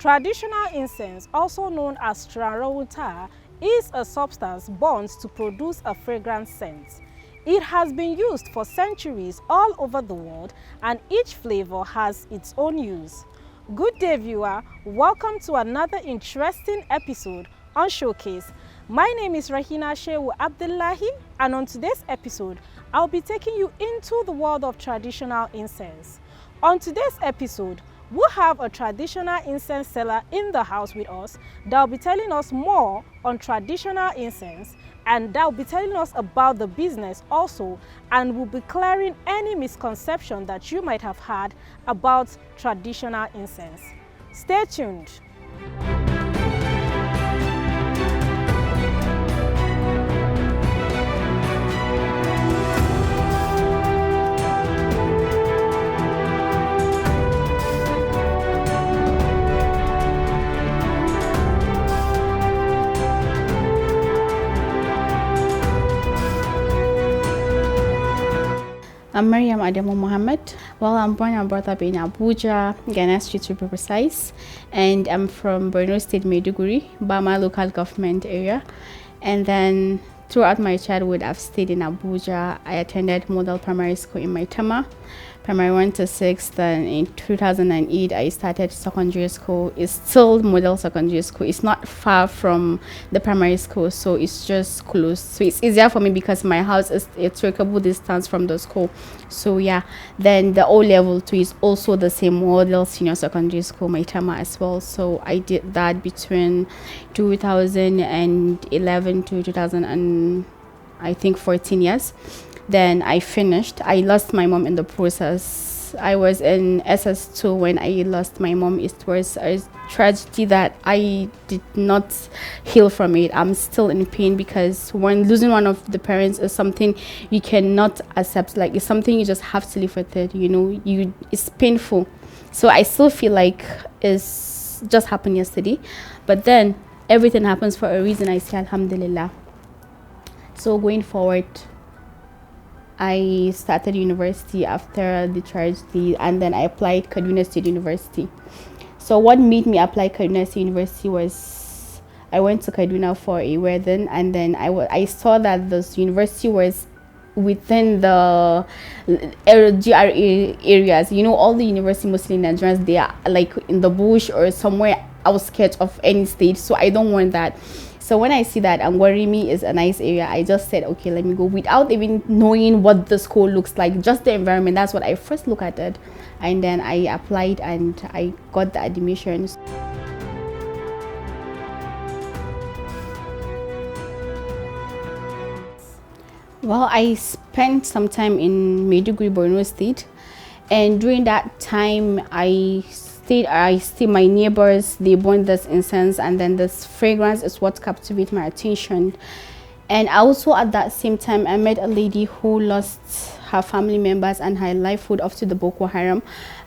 Traditional incense, also known as tranrawuta, is a substance burnt to produce a fragrant scent. It has been used for centuries all over the world, and each flavor has its own use. Good day, viewer. Welcome to another interesting episode on Showcase. My name is Rahina Shehu Abdullahi, and on today's episode, I'll be taking you into the world of traditional incense. On today's episode, we'll have a traditional incense seller in the house with us that'll be telling us more on traditional incense, and that'll be telling us about the business also, and we'll be clearing any misconception that you might have had about traditional incense. Stay tuned. I'm Mariam Adamu Mohammed. Well, I'm born and brought up in Abuja, Ghana Street to be precise, and I'm from Borno State, Maiduguri, Bama local government area. And then throughout my childhood, I've stayed in Abuja. I attended Model Primary School in Maitama, Primary 1 to 6. Then in 2008, I started secondary school. It's still Model Secondary School. It's not far from the primary school, so it's just close. So it's easier for me because my house is a trackable distance from the school. So yeah, then the O level 2 is also the same Model Senior Secondary School, Maitama as well. So I did that between 2011 to 14 years. Then I finished. I lost my mom in the process. I was in SS2 when I lost my mom. It was a tragedy that I did not heal from it. I'm still in pain because when losing one of the parents is something you cannot accept. Like, it's something you just have to live with it. It's painful. So I still feel like it's just happened yesterday. But then everything happens for a reason. I say Alhamdulillah. So going forward, I started university after the tragedy, and then I applied Kaduna State University. So what made me apply Kaduna State University was I went to Kaduna for a wedding, and then I saw that this university was within the GRA areas. All the university mostly in Nigerians, they are like in the bush or somewhere outskirts of any state. So I don't want that. So when I see that Angwarimi is a nice area, I just said, okay, let me go without even knowing what the school looks like, just the environment. That's what I first look at it. And then I applied and I got the admissions. Well, I spent some time in Maiduguri, Borno State. And during that time, I see my neighbors, they burn this incense, and then this fragrance is what captivated my attention. And also at that same time, I met a lady who lost her family members and her livelihood after the Boko Haram,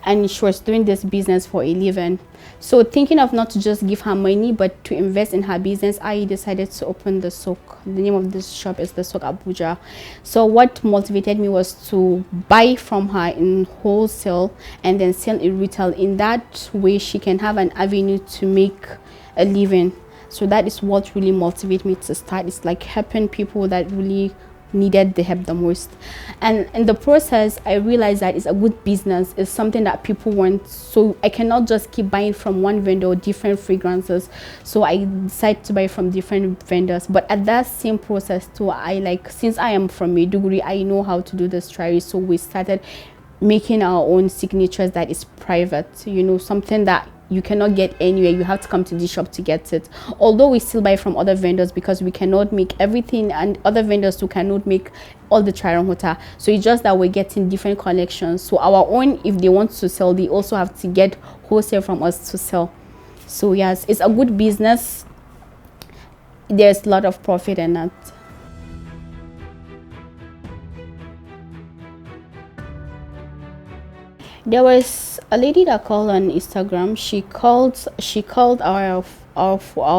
and she was doing this business for a living. So thinking of not to just give her money but to invest in her business, I decided to open the souk. The name of this shop is the Souk Abuja. So what motivated me was to buy from her in wholesale and then sell in retail. In that way, she can have an avenue to make a living. So that is what really motivated me to start. It's like helping people that really needed the help the most. And in the process, I realized that it's a good business. It's something that people want. So I cannot just keep buying from one vendor different fragrances. So I decided to buy from different vendors. But at that same process too, since I am from Maiduguri, I know how to do this trial. So we started making our own signatures that is private, something that you cannot get anywhere. You have to come to the shop to get it. Although we still buy from other vendors because we cannot make everything, and other vendors too cannot make all the Charanhota. So it's just that we're getting different collections. So our own, if they want to sell, they also have to get wholesale from us to sell. So yes, it's a good business. There's a lot of profit in it. There was a lady that called on Instagram. She called our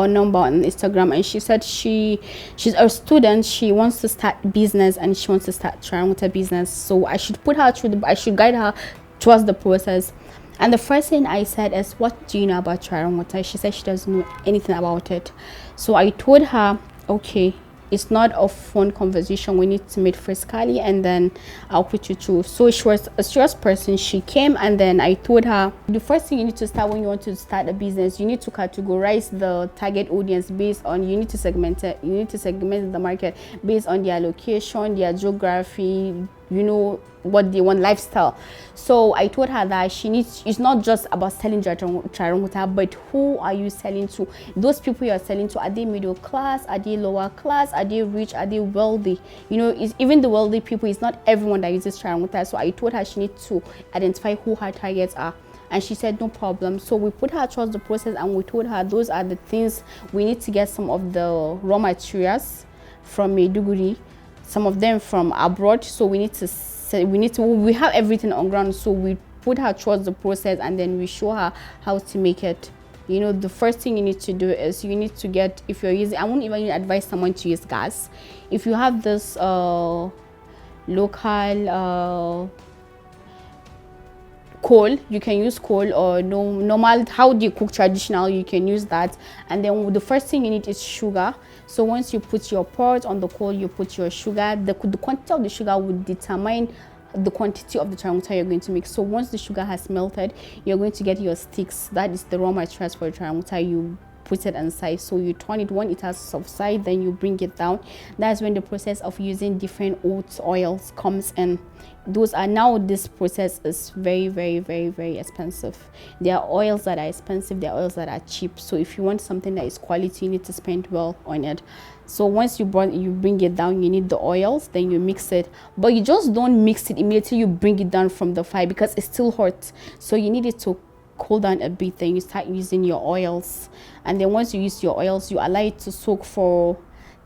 number on Instagram, and she said she's a student. She wants to start business, and she wants to start trying with her business. So I should put her through I should guide her towards the process. And the first thing I said is, what do you know about trial water? She said she doesn't know anything about it. So I told her, okay, it's not a phone conversation. We need to meet physically and then I'll put you through. So she was a serious person. She came and then I told her, the first thing you need to start when you want to start a business, you need to categorize the target audience based on, you need to segment it. You need to segment the market based on their location, their geography, you know, what they want, lifestyle. So I told her that she needs, it's not just about selling water, but who are you selling to? Those people you are selling to, are they middle class, are they lower class, are they rich, are they wealthy? You know, it's, even the wealthy people, it's not everyone that uses water. So I told her she needs to identify who her targets are. And she said no problem. So we put her through the process and we told her those are the things we need to get, some of the raw materials from Maiduguri, some of them from abroad. So we have everything on ground. So we put her through the process and then we show her how to make it. You know, the first thing you need to do is you need to get, if you're using, I won't even advise someone to use gas. If you have this local coal, you can use coal, or normal, how do you cook traditional, you can use that. And then the first thing you need is sugar. So once you put your pot on the coal, you put your sugar. The quantity of the sugar would determine the quantity of the charanguta you're going to make. So once the sugar has melted, you're going to get your sticks. That is the raw materials for the charanguta. You put it inside, so you turn it. When it has subsided, then you bring it down. That's when the process of using different oat oils comes in. Those are, now this process is very, very, very, very expensive. There are oils that are expensive, there are oils that are cheap. So if you want something that is quality, you need to spend well on it. So once you bring it down, you need the oils, then you mix it. But you just don't mix it immediately you bring it down from the fire, because it's still hot. So you need it to cool down a bit, then you start using your oils. And then once you use your oils, you allow it to soak for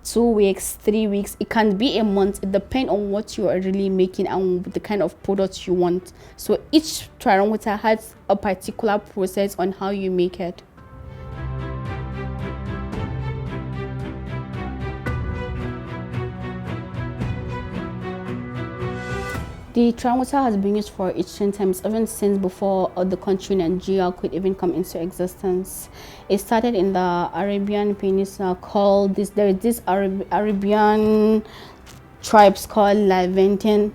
2 weeks, 3 weeks. It can be a month. It depends on what you are really making and the kind of product you want. So each water has a particular process on how you make it. The water has been used for ancient times, even since before the country Nigeria could even come into existence. It started in the Arabian Peninsula called this. There is this Arabian tribes called Levantian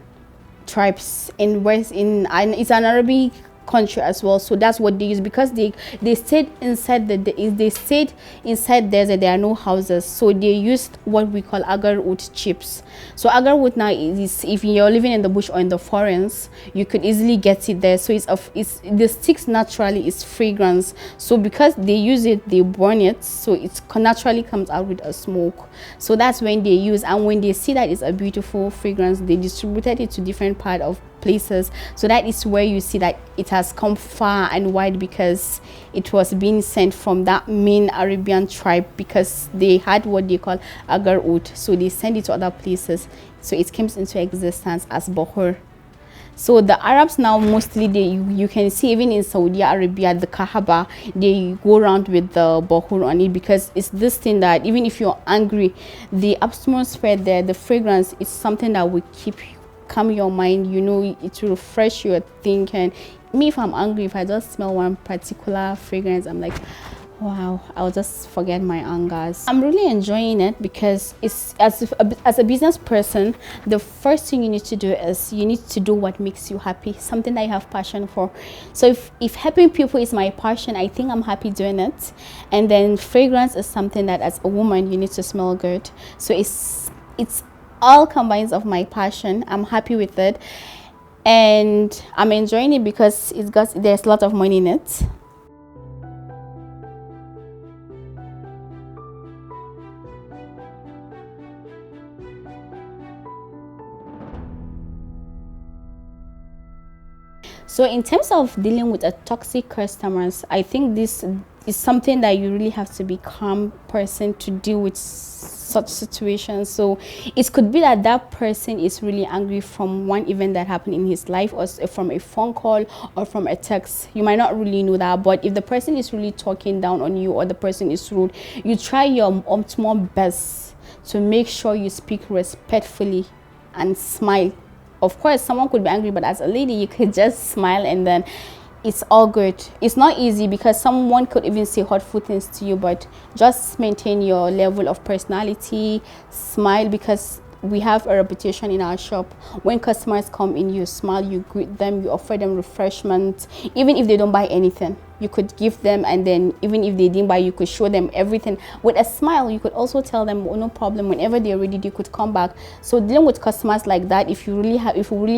tribes in West and it's an Arabic country as well. So that's what they use, because they stayed inside desert. There are no houses, so they used what we call agar wood chips. So agar wood now is, if you're living in the bush or in the forest, you could easily get it there. So it's the sticks naturally is fragrance. So because they use it, they burn it, so it naturally comes out with a smoke. So that's when they use, and when they see that it's a beautiful fragrance, they distributed it to different part of places. So that is where you see that it has come far and wide, because it was being sent from that main Arabian tribe, because they had what they call agar wood, so they send it to other places. So it comes into existence as bahur. So the Arabs now mostly, you can see even in Saudi Arabia, the Kaaba, they go around with the bahur on it, because it's this thing that even if you're angry, the atmosphere there, the fragrance, is something that will calm your mind. You know, it will refresh your thinking. Me, if I'm angry, if I just smell one particular fragrance, I'm like, wow, I'll just forget my angers. I'm really enjoying it, because it's as a business person, the first thing you need to do is you need to do what makes you happy, something that you have passion for. So if helping people is my passion, I think I'm happy doing it. And then fragrance is something that as a woman you need to smell good. So it's all combines of my passion. I'm happy with it and I'm enjoying it, because there's a lot of money in it. So in terms of dealing with a toxic customers, I think this is something that you really have to be calm person to deal with such situations. So it could be that that person is really angry from one event that happened in his life, or from a phone call, or from a text. You might not really know that, but if the person is really talking down on you, or the person is rude, you try your optimal best to make sure you speak respectfully and smile. Of course, someone could be angry, but as a lady, you could just smile, and then It's all good. It's not easy because someone could even say hurtful things to you, but just maintain your level of personality, smile, because we have a reputation in our shop. When customers come in, you smile, you greet them, you offer them refreshment. Even if they don't buy anything, you could give them, and then even if they didn't buy, you could show them everything with a smile. You could also tell them, oh, no problem, whenever they're ready you could come back. So dealing with customers like that, if you really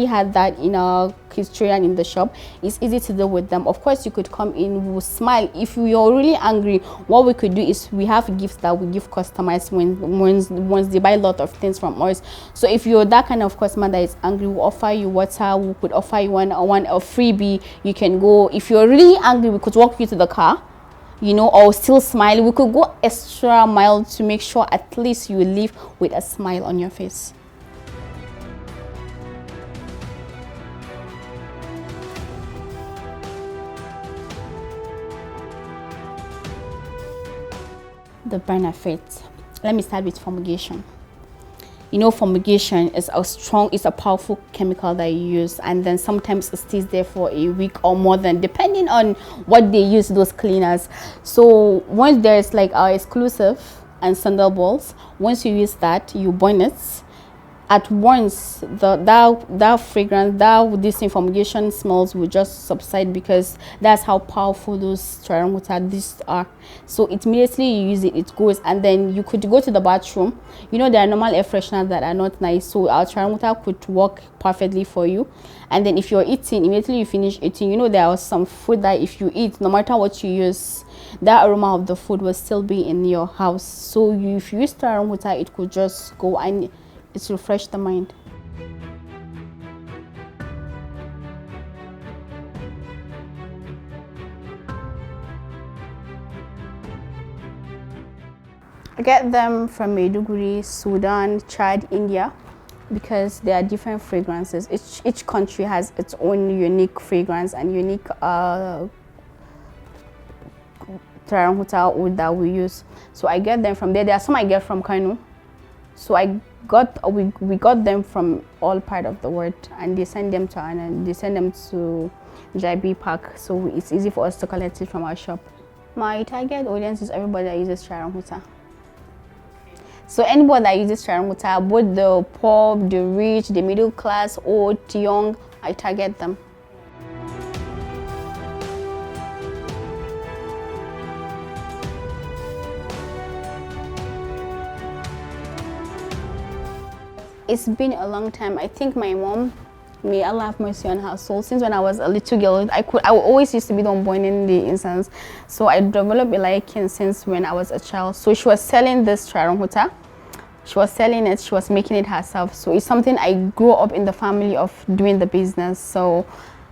had that in our history and in the shop, it's easy to deal with them. Of course, you could come in, we'll smile. If you're really angry, what we could do is we have gifts that we give customers once they buy a lot of things from us. So if you're that kind of customer that is angry, we'll offer you water, we could offer you one a freebie. You can go. If you're really angry, we could walk you to the car, or still smile. We could go extra mile to make sure at least you leave with a smile on your face. The benefits. Let me start with fumigation. Fumigation is a powerful chemical that you use, and then sometimes it stays there for a week or more than, depending on what they use, those cleaners. So once there's like our exclusive and sandal balls, once you use that, you burn it. At once, that fragrance, this fumigation smells will just subside, because that's how powerful those these are. So immediately you use it, it goes. And then you could go to the bathroom. There are normal air fresheners that are not nice, so our charanguta could work perfectly for you. And then if you're eating, immediately you finish eating, there was some food that if you eat, no matter what you use, that aroma of the food will still be in your house. So if you use charanguta, it could just go and it's refresh the mind. I get them from Maiduguri, Sudan, Chad, India, because there are different fragrances. Each country has its own unique fragrance and unique Taranguta wood that we use. So I get them from there. There are some I get from Kano. So we got them from all part of the world, and they send them to Anna, and they send them to JB Park. So it's easy for us to collect it from our shop. My target audience is everybody that uses Charanguta. So anybody that uses Charanguta, both the poor, the rich, the middle class, old, young, I target them. It's been a long time. I think my mom, may Allah have mercy on her soul, since when I was a little girl, I always used to be the one burning the incense. So I developed a liking since when I was a child. So she was selling this charanguta. She was selling it, she was making it herself. So it's something I grew up in the family of doing the business. So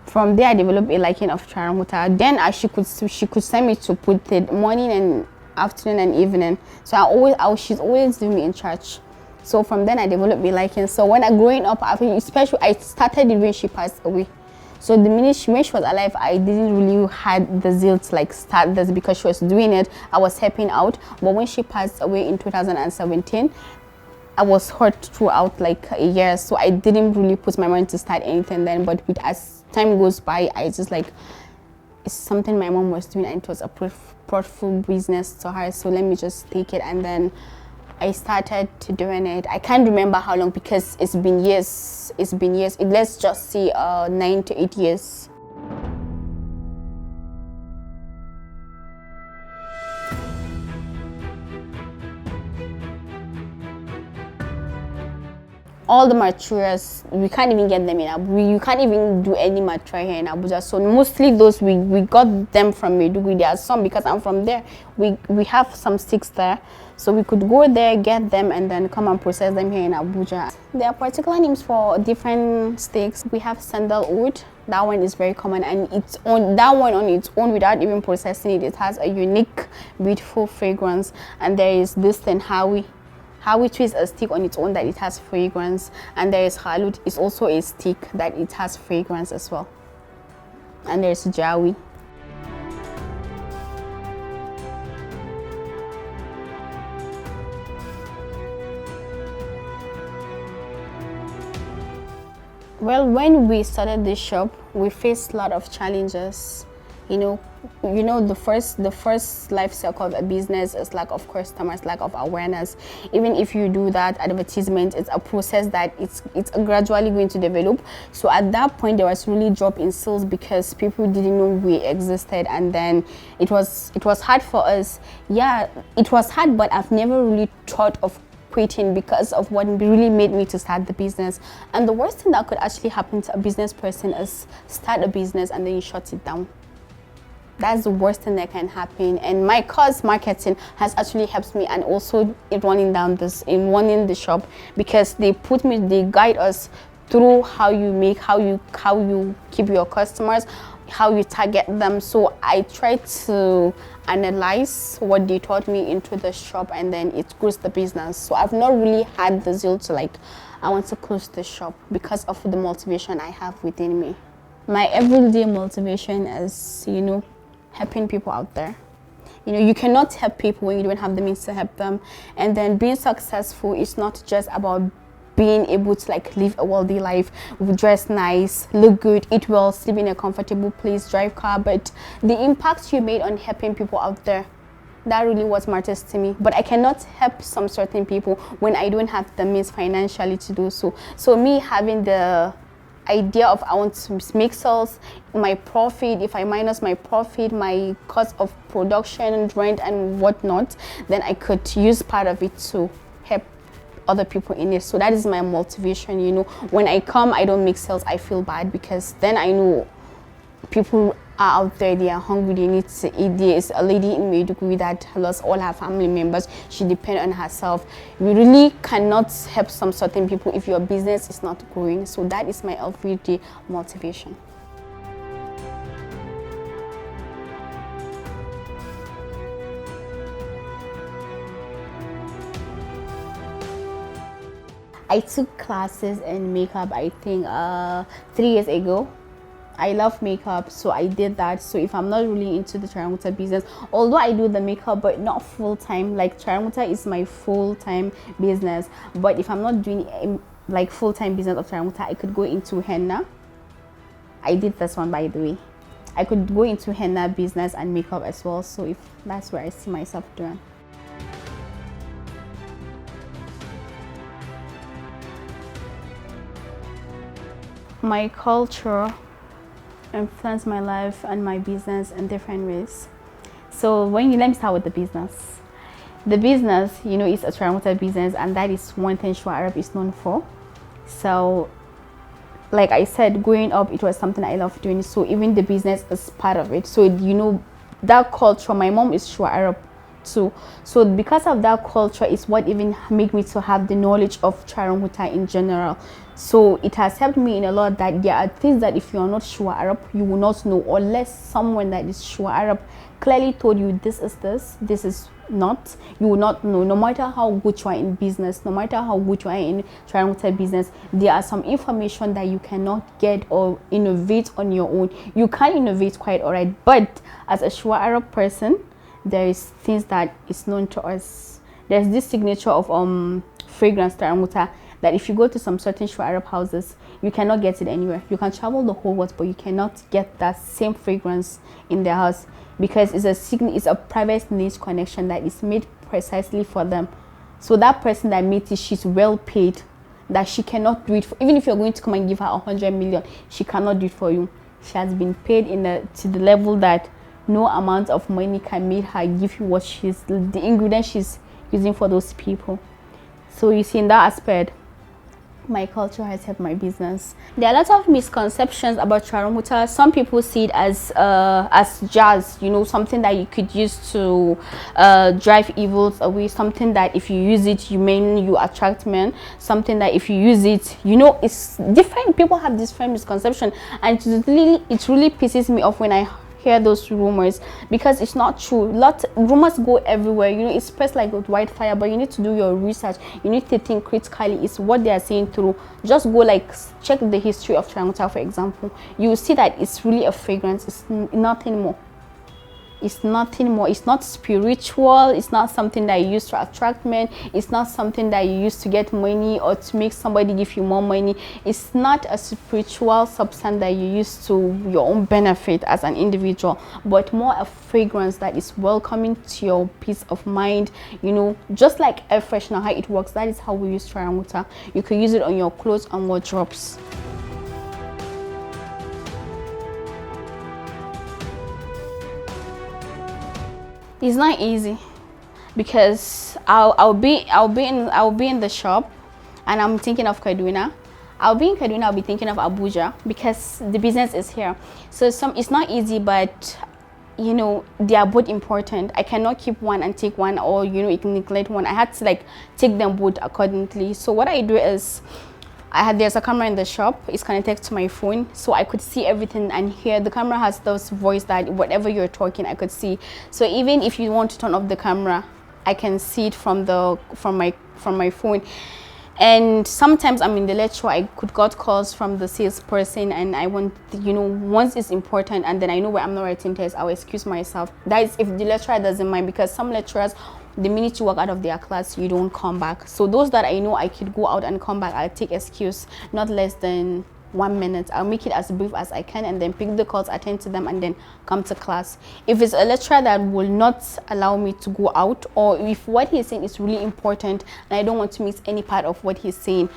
from there I developed a liking of charanguta. Then she could send me to put it morning and afternoon and evening. So she's always doing me in church. So from then I developed a liking. So when I growing up, especially I started it when she passed away. So the minute when she was alive, I didn't really had the zeal to like start this, because she was doing it. I was helping out. But when she passed away in 2017, I was hurt throughout like a year. So I didn't really put my mind to start anything then. But as time goes by, I just like, it's something my mom was doing and it was a profitable business to her. So let me just take it, and then I started doing it. I can't remember how long, because it's been years. Let's just say 9 to 8 years. All the materials, we can't even get them in Abuja. You can't even do any material here in Abuja. So mostly those we got them from Maiduguri. There are some, because I'm from there. We have some sticks there. So we could go there, get them, and then come and process them here in Abuja. There are particular names for different sticks. We have sandalwood. That one is very common, and that one on its own, without even processing it, it has a unique, beautiful fragrance. And there is this thing, Hawi tree is a stick on its own that it has fragrance, and there is halut, it's also a stick that it has fragrance as well. And there's jawi. Well, when we started this shop, we faced a lot of challenges. You know, the first life cycle of a business is lack of customers, lack of awareness. Even if you do that advertisement, it's a process that it's gradually going to develop. So at that point, there was really drop in sales because people didn't know we existed, and then it was hard for us. Yeah, it was hard, but I've never really thought of quitting because of what really made me to start the business. And the worst thing that could actually happen to a business person is start a business and then you shut it down. That's the worst thing that can happen. And my course marketing has actually helped me, and also in running the shop, because they guide us through how you keep your customers, how you target them. So I try to analyze what they taught me into the shop, and then it grows the business. So I've not really had the zeal to I want to close the shop because of the motivation I have within me. My everyday motivation is, helping people out there. You cannot help people when you don't have the means to help them. And then being successful is not just about being able to live a wealthy life, dress nice, look good, eat well, sleep in a comfortable place, drive car, but the impact you made on helping people out there, that really what matters to me. But I cannot help some certain people when I don't have the means financially to do so. So me having the idea of I want to make sales, my profit, if I minus my profit, my cost of production, rent and whatnot, then I could use part of it to help other people in it. So that is my motivation. When I come, I don't make sales, I feel bad, because then I know people are out there, they are hungry, they need to eat. There is a lady in Maiduguri that lost all her family members. She depends on herself. You really cannot help some certain people if your business is not growing. So that is my everyday motivation. I took classes in makeup, I think 3 years ago. I love makeup, so I did that. So if I'm not really into the Charamuta business, although I do the makeup but not full-time, like Charamuta is my full-time business, but if I'm not doing full-time business of Charamuta, I could go into henna. I did this one, by the way. I could go into henna business and makeup as well. So if that's where I see myself doing. My culture influence my life and my business in different ways. So let me start with the business. The business, is a Charamuta business, and that is one thing Shua Arab is known for. So like I said, growing up, it was something I loved doing. So even the business is part of it. So that culture, my mom is Shua Arab too. So because of that culture is what even made me to have the knowledge of Charamuta in general. So it has helped me in a lot, that there are things that if you are not Shua Arab, you will not know, unless someone that is Shua Arab clearly told you this is not, you will not know. No matter how good you are in business, no matter how good you are in Charamuta business, there are some information that you cannot get or innovate on your own. You can innovate quite alright, but as a Shua Arab person, there is things that is known to us. There's this signature of fragrance Charamuta that if you go to some certain Shua Arab houses, you cannot get it anywhere. You can travel the whole world, but you cannot get that same fragrance in their house, because it's a private niche connection that is made precisely for them. So that person that made it, she's well paid, that she cannot do it for, even if you're going to come and give her 100 million, she cannot do it for you. She has been paid to the level that no amount of money can make her give you what the ingredients she's using for those people. So you see, in that aspect, my culture has helped my business. There are a lot of misconceptions about Charamuta. Some people see it as jazz, something that you could use to drive evils away, something that if you use it, you attract men, something that if you use it, it's different. People have different misconception, and it really pisses me off when I hear those rumors, because it's not true. Rumors go everywhere, it's spreads like with wildfire, but you need to do your research. You need to think critically. It's what they are saying through. Just go check the history of Charamuta, for example. You will see that it's really a fragrance. It's nothing more. It's nothing more. It's not spiritual. It's not something that you use to attract men. It's not something that you use to get money or to make somebody give you more money. It's not a spiritual substance that you use to your own benefit as an individual, but more a fragrance that is welcoming to your peace of mind. You know, just like air freshener, how it works, that is how we use Trianguta. You can use it on your clothes and wardrobes. It's not easy because I'll be in the shop and I'm thinking of Kaduna. I'll be in Kaduna, I'll be thinking of Abuja because the business is here. So it's not easy, but you know, they are both important. I cannot keep one and take one, or you know, neglect one. I had to like take them both accordingly. So what I do is there's a camera in the shop. It's connected to my phone, so I could see everything and hear. The camera has those voice that whatever you're talking, I could see. So even if you want to turn off the camera, I can see it from my phone. And sometimes I'm in the lecture, I could got calls from the salesperson, and I want, you know, once it's important and then I know where I'm not writing tests, I'll excuse myself. That is if the lecturer doesn't mind, because some lecturers, the minute you walk out of their class, you don't come back. So those that I know I could go out and come back, I'll take excuse, not less than 1 minute. I'll make it as brief as I can and then pick the calls, attend to them, and then come to class. If it's a lecturer that will not allow me to go out, or if what he's saying is really important and I don't want to miss any part of what he's saying,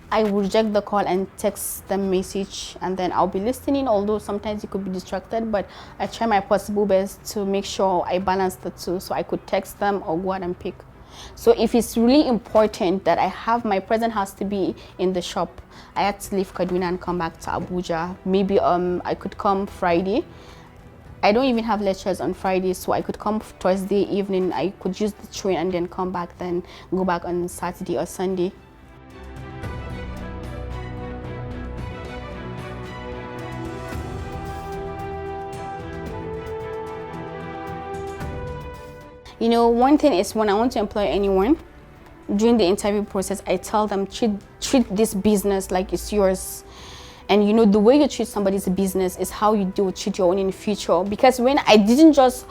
I will reject the call and text them message, and then I'll be listening, although sometimes you could be distracted, but I try my possible best to make sure I balance the two, so I could text them or go out and pick. So if it's really important that I have, my presence has to be in the shop, I had to leave Kaduna and come back to Abuja. Maybe I could come Friday. I don't even have lectures on Friday, so I could come Thursday evening. I could use the train and then come back, then go back on Saturday or Sunday. You know, one thing is when I want to employ anyone, during the interview process, I tell them, treat this business like it's yours. And you know, the way you treat somebody's business is how you do treat your own in the future. Because when I didn't just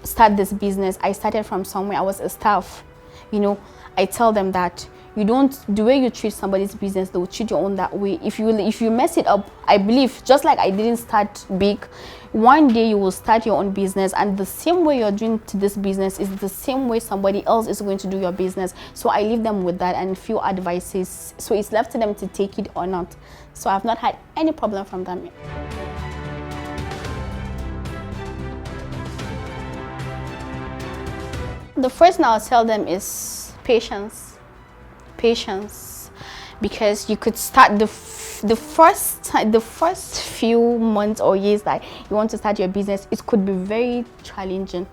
start this business, I started from somewhere. I was a staff. You know, I tell them that you don't, the way you treat somebody's business, they will treat your own that way. If you mess it up, I believe, just like I didn't start big, one day you will start your own business, and the same way you're doing to this business is the same way somebody else is going to do your business. So I leave them with that and few advices. So it's left to them to take it or not. So I've not had any problem from them. The first thing I'll tell them is patience. Patience, because you could start the first few months or years that you want to start your business, it could be very challenging.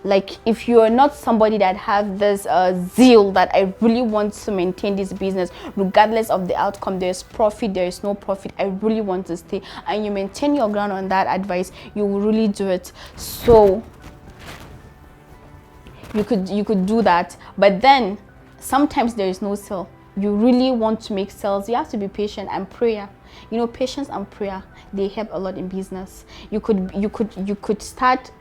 Like if you are not somebody that have this zeal that I really want to maintain this business regardless of the outcome, there's profit, there is no profit, I really want to stay, and you maintain your ground on that advice, you will really do it. So you could do that, but then sometimes there is no sale. You really want to make sales, you have to be patient, and prayer. You know, patience and prayer, they help a lot in business. You could start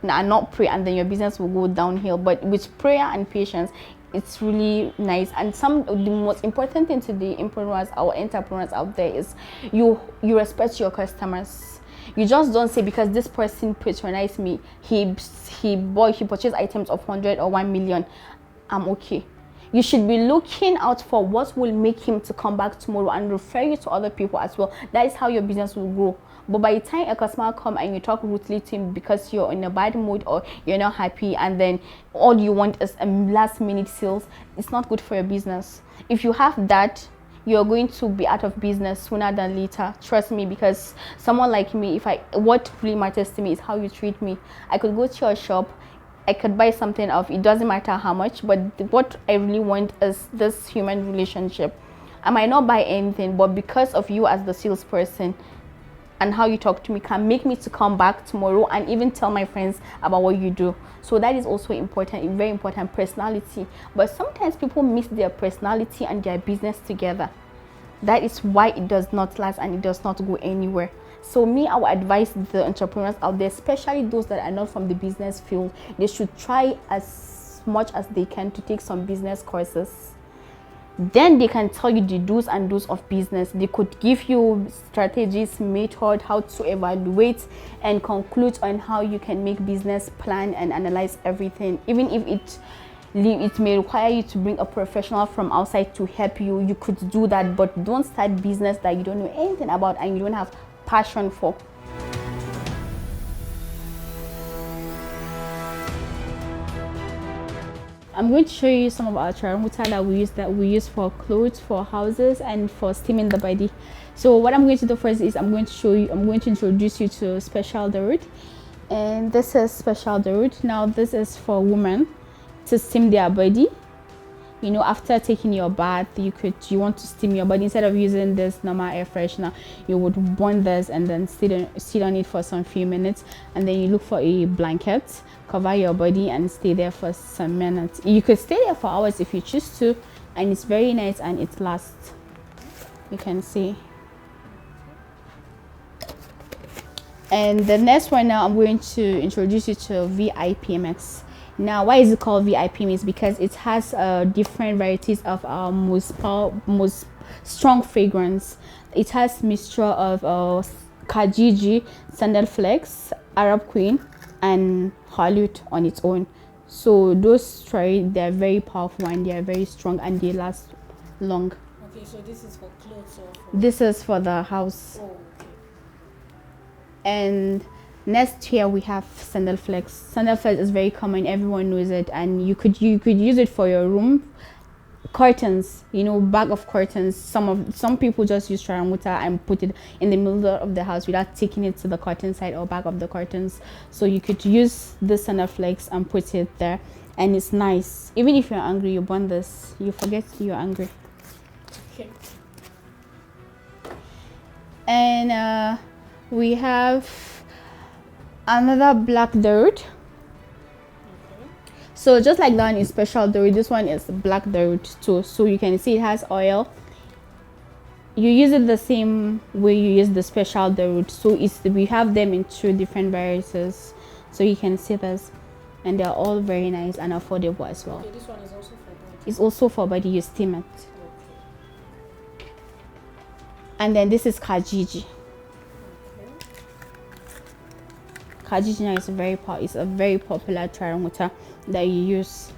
and not pray, and then your business will go downhill. But with prayer and patience, it's really nice. And the most important thing to the entrepreneurs out there is you respect your customers. You just don't say because this person patronized me, he purchased items of 100 or 1 million, I'm okay. You should be looking out for what will make him to come back tomorrow and refer you to other people as well. That is how your business will grow. But by the time a customer comes and you talk rudely to him because you're in a bad mood or you're not happy, and then all you want is a last minute sales, it's not good for your business. If you have that, you're going to be out of business sooner than later. Trust me, because someone like me, what really matters to me is how you treat me. I could go to your shop, I could buy something off, it doesn't matter how much, but what I really want is this human relationship. I might not buy anything, but because of you as the salesperson and how you talk to me can make me to come back tomorrow and even tell my friends about what you do. So that is also important, very important, personality. But sometimes people mix their personality and their business together. That is why it does not last and it does not go anywhere. So me, I would advise the entrepreneurs out there, especially those that are not from the business field, they should try as much as they can to take some business courses. Then they can tell you the do's and don'ts of business. They could give you strategies, method, how to evaluate and conclude on how you can make business plan and analyze everything. Even if it may require you to bring a professional from outside to help you, you could do that. But don't start business that you don't know anything about and you don't have passion for. I'm going to show you some of our charamuta that we use for clothes, for houses, and for steaming the body. So what I'm going to do first is I'm going to introduce you to special root. And this is special root. Now this is for women to steam their body. You know, after taking your bath, you want to steam your body. Instead of using this normal air freshener, you would burn this and then sit on it for some few minutes, and then you look for a blanket, cover your body and stay there for some minutes. You could stay there for hours if you choose to, and it's very nice and it lasts. You can see. And the next one, now I'm going to introduce you to VIPMX. Now, why is it called VIPMX? Because it has different varieties of most strong fragrance. It has mixture of Kajiji, Sandal Flex, Arab Queen, and Halut on its own. So those three, they're very powerful and they are very strong and they last long. Okay, so this is for clothes or for... This is for the house. Oh, okay. And next here we have Sandal Flex. Sandal Flex is very common, everyone knows it, and you could use it for your room. Curtains, you know, bag of curtains. Some people just use charamuta and put it in the middle of the house without taking it to the curtain side or back of the curtains. So you could use this Sandal Flex and put it there, and it's nice. Even if you're angry, you burn this, you forget you're angry. Okay. And we have another black dirt. Okay. So just like that one is special dirt, this one is black dirt too. So you can see it has oil. You use it the same way you use the special dirt. So we have them in 2 different varieties. So you can see this, and they're all very nice and affordable as well. Okay, this one is also for body. It's also for body, you steam it. Okay. And then this is Kajiji. Kajiji is a very popular charamuta that you use.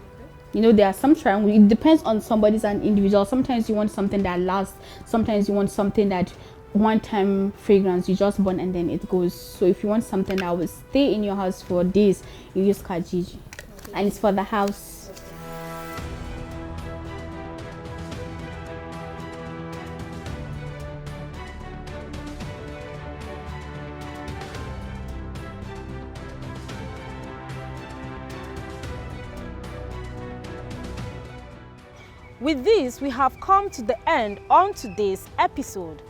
You know, there are some charamuta, it depends on somebody's an individual. Sometimes you want something that lasts, sometimes you want something that one-time fragrance, you just burn and then it goes. So if you want something that will stay in your house for days, you use Kajiji. Okay. And it's for the house. With this, we have come to the end on today's episode.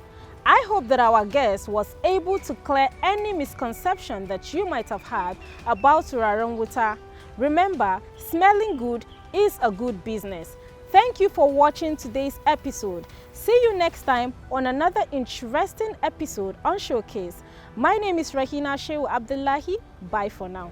I hope that our guest was able to clear any misconception that you might have had about Rarangwuta. Remember, smelling good is a good business. Thank you for watching today's episode. See you next time on another interesting episode on Showcase. My name is Rahina Shehu Abdullahi. Bye for now.